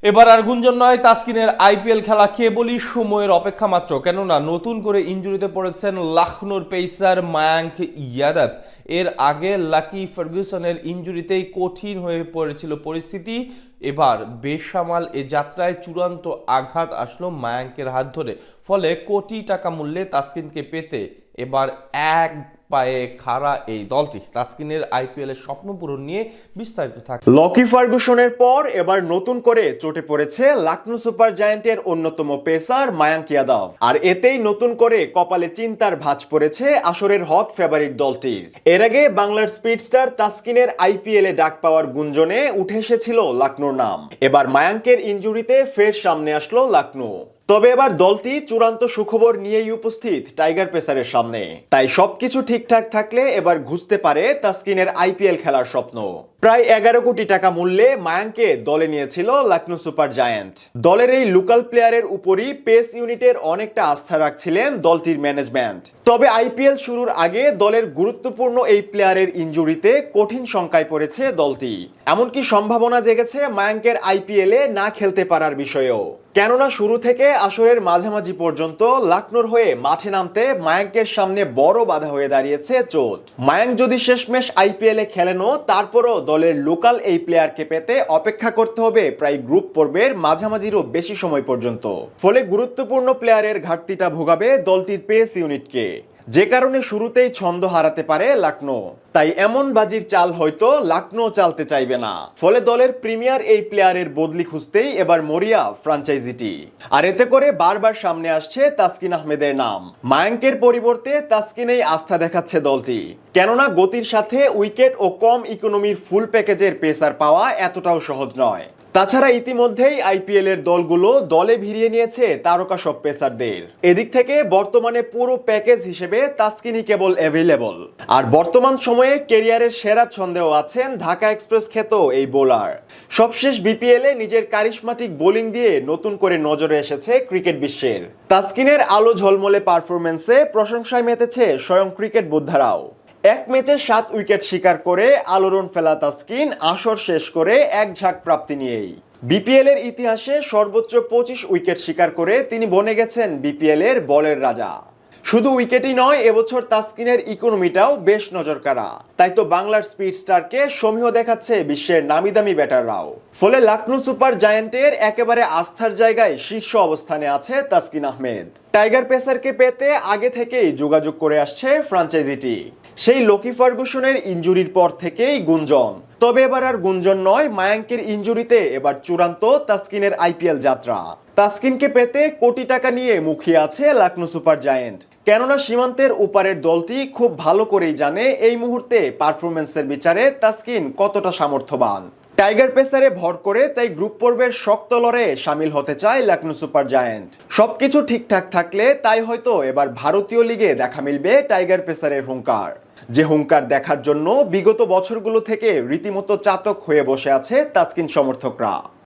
এবার আর গুঞ্জন নয়, তাসকিনের আইপিএল খেলা কেবলই সময়ের অপেক্ষা মাত্র। কেননা নতুন করে ইনজুরিতে পড়েছেন লখনৌর পেসার মায়াঙ্ক ইয়াদব। এর আগে লাকি ফার্গুসনের ইনজুরিতেই কঠিন হয়ে পড়েছিল পরিস্থিতি। এবার বেসামাল এ যাত্রায় চূড়ান্ত আঘাত আসলো মায়াঙ্কের হাত ধরে। ফলে কোটি টাকা মূল্যে তাসকিনকে পেতে এবার এক পায়ে খাড়া এই দলটি। তাসকিনের আইপিএল এর স্বপ্ন পূরণ নিয়ে বিস্তারিত থাকে। লকি ফার্গুসনের পর এবার নতুন করে চটে পড়েছে লখনৌ সুপার জায়ান্টের অন্যতম পেসার মায়াঙ্ক ইয়াদব। আর এতেই নতুন করে কপালে চিন্তার ভাঁজ পড়েছে আসরের হট ফেভারিট দলটির। এর আগে বাংলার স্পিডস্টার তাসকিনের আইপিএল এ ডাক পাওয়ার গুঞ্জনে উঠে এসেছিল লখনৌর নাম। এবার মায়াঙ্কের ইনজুরিতে ফের সামনে আসলো লখনৌ। তবে এবার দলটি চূড়ান্ত সুখবর নিয়েই উপস্থিত টাইগার পেসারের সামনে। তাই সবকিছু ঠিকঠাক থাকলে এবার ঘুচতে পারে তাসকিনের আইপিএল খেলার স্বপ্ন। প্রায় 11 কোটি টাকা মূল্যে মায়াঙ্ককে দলে নিয়েছিল লখনৌ সুপার জায়ান্ট। দলের এই লোকাল প্লেয়ারের উপরই পেস ইউনিটের অনেকটা আস্থা রাখছিলেন দলটির ম্যানেজমেন্ট। তবে আইপিএল শুরুর আগে দলের গুরুত্বপূর্ণ এই প্লেয়ারের ইনজুরিতে কঠিন শঙ্কায় পড়েছে দলটি। এমনকি সম্ভাবনা জেগেছে মায়াঙ্কের আইপিএল এ না খেলতে পারার বিষয়েও। কেননা শুরু থেকে আসরের মাঝামাঝি পর্যন্ত লখনৌর হয়ে মাঠে নামতে মায়াঙ্কের সামনে বড় বাধা হয়ে দাঁড়িয়েছে চোট। মায়াঙ্ক যদি শেষমেশ আইপিএল এ খেলেনও, তারপরও দলের লোকাল এই প্লেয়ারকে পেতে অপেক্ষা করতে হবে প্রায় গ্রুপ পর্বের মাঝামাঝিরও বেশি সময় পর্যন্ত। ফলে গুরুত্বপূর্ণ প্লেয়ারের ঘাটতিটা ভোগাবে দলটির পেস ইউনিটকে, যে কারণে শুরুতেই ছন্দ হারাতে পারে লখনৌ। তাই এমন বাজির চাল হয়তো লখনৌ চালতে চাইবে না। ফলে দলের প্রিমিয়ার এই প্লেয়ারের বদলি খুঁজতেই এবার মরিয়া ফ্র্যাঞ্চাইজিটি। আর এতে করে বারবার সামনে আসছে তাসকিন আহমেদের নাম। মায়াঙ্কের পরিবর্তে তাসকিনেই আস্থা দেখাচ্ছে দলটি। কেননা গতির সাথে উইকেট ও কম ইকোনমির ফুল প্যাকেজের পেসার পাওয়া এতটাও সহজ নয়। তাছাড়া ইতিমধ্যেই আইপিএল এর দলগুলো দলে ভিড়িয়ে নিয়েছে তারকা সব পেসারদের। এদিক থেকে বর্তমানে পুরো প্যাকেজ হিসেবে তাসকিনই কেবল অ্যাভেলেবল। আর বর্তমান সময়ে ক্যারিয়ারের সেরা ছন্দেও আছেন ঢাকা এক্সপ্রেস খ্যাত এই বোলার। সবশেষ বিপিএল এ নিজের কারিশমাটিক বোলিং দিয়ে নতুন করে নজরে এসেছে ক্রিকেট বিশ্বের। তাসকিনের আলো ঝলমলে পারফরমেন্সে প্রশংসায় মেতেছে স্বয়ং ক্রিকেট বোদ্ধারাও। এক ম্যাচে 7 উইকেট শিকার করে আলোড়ন ফেলা তাসকিন আসর শেষ করে এক ঝাঁক প্রাপ্তি নিয়েই বিপিএল এর ইতিহাসে সর্বোচ্চ 25 উইকেট শিকার করে তিনি বনে গেছেন বিপিএল এর বলের রাজা। শুধু উইকেটই নয়, এবছর তাসকিনের ইকোনমিটাও বেশ নজরকাড়া। তাই তো বাংলার স্পিড স্টারকে সমীহ দেখাচ্ছে বিশ্বের নামি দামি ব্যাটাররাও। ফলে লখনৌ সুপার জায়ান্টের একেবারে আস্থার জায়গায় শীর্ষ অবস্থানে আছে তাসকিন আহমেদ। টাইগার পেসারকে পেতে আগে থেকেই যোগাযোগ করে আসছে ফ্র্যাঞ্চাইজিটি। সেই লকি ফার্গুসনের ইনজুরির পর থেকেই গুঞ্জন। তবে এবার আর গুঞ্জন নয়, মায়াঙ্কের ইনজুরিতে এবার চূড়ান্ত তাসকিনের আইপিএল যাত্রা। তাসকিনকে পেতে কোটি টাকা নিয়ে মুখিয়ে আছে লখনৌ সুপার জায়ান্ট। কেননা সীমান্তের উপারের দলটি খুব ভালো করেই জানে এই মুহূর্তে পারফরমেন্সের বিচারে তাসকিন কতটা সামর্থ্যবান। টাইগার পেসারে ভর করে তাই গ্রুপ পর্বের শক্ত লড়াইয়ে শামিল হতে চায় লখনৌ সুপার জায়ান্ট। সবকিছু ঠিকঠাক থাকলে তাই হয়তো এবার ভারতীয় লিগে দেখা মিলবে টাইগার পেসারের হুঙ্কার। যে হুঙ্কার দেখার জন্য বিগত বছরগুলো থেকে রীতিমতো চাতক হয়ে বসে আছে তাসকিন সমর্থকরা।